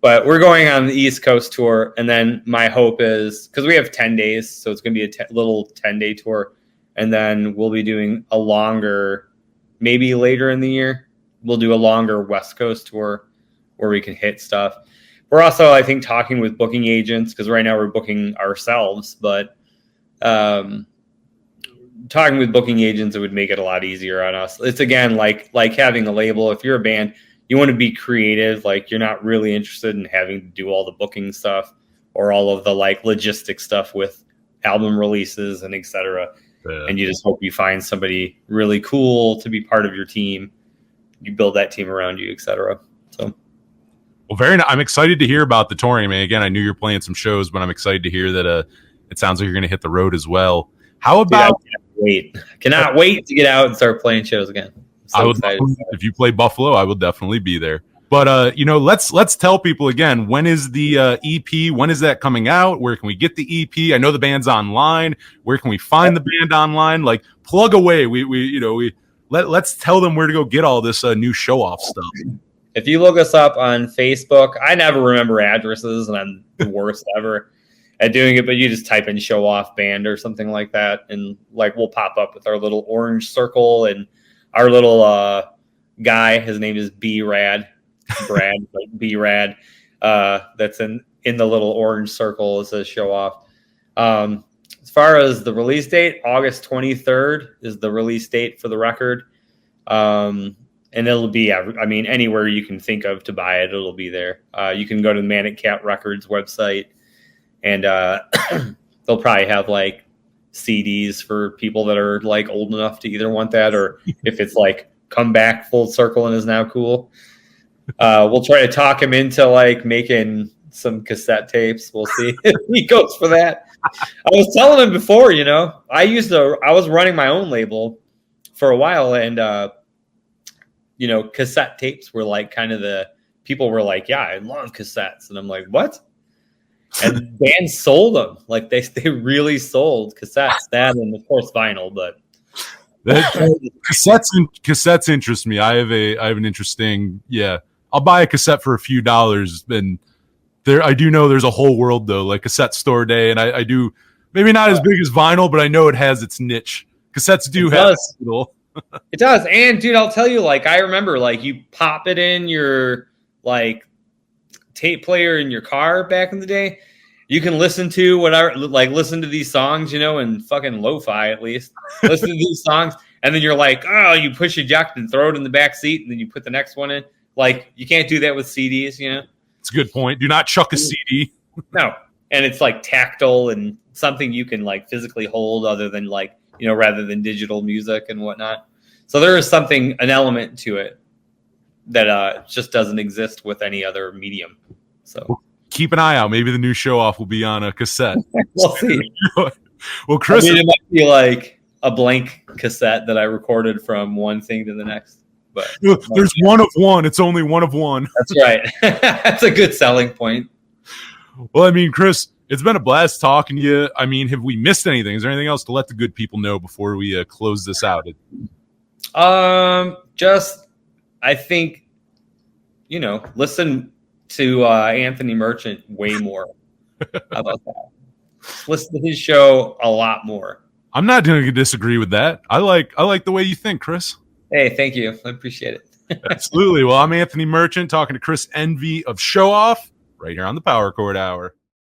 but we're going on the East Coast tour. And then my hope is, cause we have 10 days, so it's going to be a little 10-day tour. And then we'll be doing a longer, maybe later in the year, we'll do a longer West Coast tour where we can hit stuff. We're also, I think, talking with booking agents because right now we're booking ourselves, but talking with booking agents, it would make it a lot easier on us. It's again like having a label. If you're a band, you want to be creative. Like you're not really interested in having to do all the booking stuff or all of the like logistic stuff with album releases and etc. Yeah. And you just hope you find somebody really cool to be part of your team. You build that team around you, etc. So, well, I'm excited to hear about the touring. I mean, again, I knew you're playing some shows, but I'm excited to hear that it sounds like you're going to hit the road as well. How about? Cannot wait to get out and start playing shows again. I would, if you play Buffalo, I will definitely be there. But let's tell people again, when is the EP? When is that coming out? Where can we get the EP? I know the band's online. Where can we find the band online? Like plug away. Let's tell them where to go get all this new Showoff stuff. If you look us up on Facebook, I never remember addresses, and I'm the worst ever at doing it. But you just type in Showoff band or something like that, and like we'll pop up with our little orange circle and our little guy. His name is B-Rad. Brad, like B-Rad, that's in the little orange circle. It says Showoff. As far as the release date, August 23rd is the release date for the record. And it'll be, I mean, anywhere you can think of to buy it, it'll be there. You can go to the Manic Cat Records website, and they'll probably have like CDs for people that are like old enough to either want that, or if it's like come back full circle and is now cool. We'll try to talk him into like making some cassette tapes. We'll see if he goes for that. I was telling him before, I was running my own label for a while, and cassette tapes were like kind of people were like, yeah, I love cassettes. And I'm like, what? And bands sold them. Like they really sold cassettes, that and of course vinyl, but cassettes interest me. I have an interesting, I'll buy a cassette for a few dollars, and I do know there's a whole world though, like Cassette Store Day, and I do maybe not as big as vinyl, but I know it has its niche. Cassettes do have it does. And dude, I'll tell you, like I remember like you pop it in your like tape player in your car back in the day. You can listen to listen to these songs, and fucking lo-fi at least. Listen to these songs, and then you're like, oh, you push eject and throw it in the back seat, and then you put the next one in. Like, you can't do that with CDs, It's a good point. Do not chuck a CD. No. And it's like tactile and something you can like physically hold other than like, rather than digital music and whatnot. So there is an element to it that just doesn't exist with any other medium. So keep an eye out. Maybe the new Showoff will be on a cassette. We'll see. Well, Chris, it might be like a blank cassette that I recorded from one thing to the next. But there's one of one. It's only one of one. That's right. That's a good selling point. Well, I mean, Chris, it's been a blast talking to you. I mean, have we missed anything? Is there anything else to let the good people know before we close this out? I think, listen to Anthony Merchant way more. How about that? Listen to his show a lot more. I'm not going to disagree with that. I like the way you think, Chris. Hey, thank you. I appreciate it. Absolutely. Well, I'm Anthony Merchant talking to Chris Envy of Showoff right here on the Power Chord Hour.